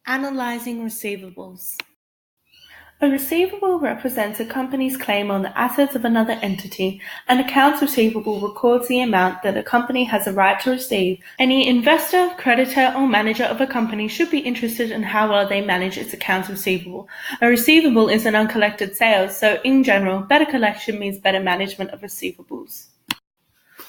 Analysing receivables. A receivable represents a company's claim on the assets of another entity. An accounts receivable records the amount that a company has a right to receive. Any investor, creditor, or manager of a company should be interested in how well they manage its accounts receivable. A receivable is an uncollected sale, so in general, better collection means better management of receivables.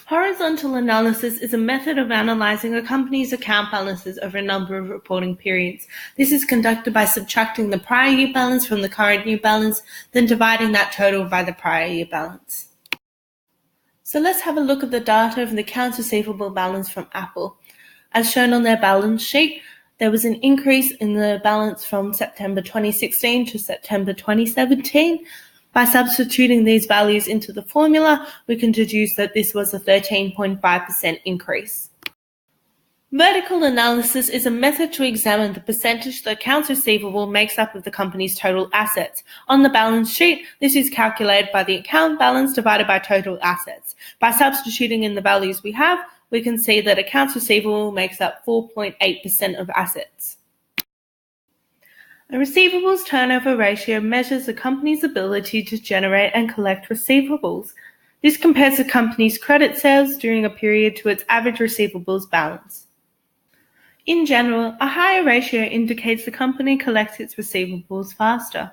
Horizontal analysis is a method of analyzing a company's account balances over a number of reporting periods. This is conducted by subtracting the prior year balance from the current year balance, then dividing that total by the prior year balance. So let's have a look at the data of the accounts receivable balance from Apple. As shown on their balance sheet, there was an increase in the balance from September 2016 to September 2017. By substituting these values into the formula, we can deduce that this was a 13.5% increase. Vertical analysis is a method to examine the percentage the accounts receivable makes up of the company's total assets. On the balance sheet, this is calculated by the account balance divided by total assets. By substituting in the values we have, we can see that accounts receivable makes up 4.8% of assets. A receivables turnover ratio measures a company's ability to generate and collect receivables. This compares a company's credit sales during a period to its average receivables balance. In general, a higher ratio indicates the company collects its receivables faster.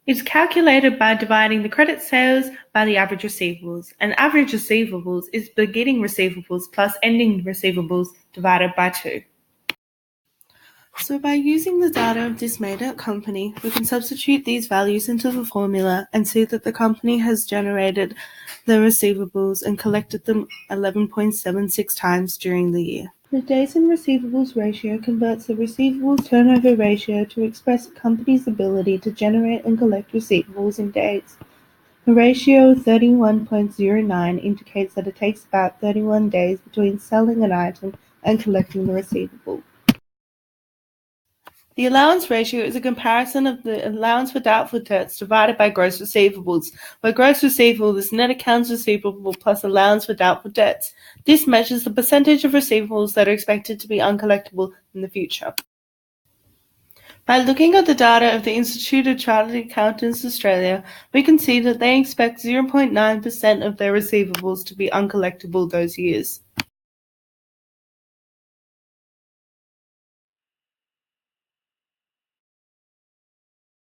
It's calculated by dividing the credit sales by the average receivables, and average receivables is beginning receivables plus ending receivables divided by 2. So by using the data of this made-up company, we can substitute these values into the formula and see that the company has generated the receivables and collected them 11.76 times during the year. The days in receivables ratio converts the receivables turnover ratio to express a company's ability to generate and collect receivables in days. The ratio of 31.09 indicates that it takes about 31 days between selling an item and collecting the receivable. The allowance ratio is a comparison of the allowance for doubtful debts divided by gross receivables, where gross receivable is net accounts receivable plus allowance for doubtful debts. This measures the percentage of receivables that are expected to be uncollectible in the future. By looking at the data of the Institute of Chartered Accountants Australia, we can see that they expect 0.9% of their receivables to be uncollectible those years.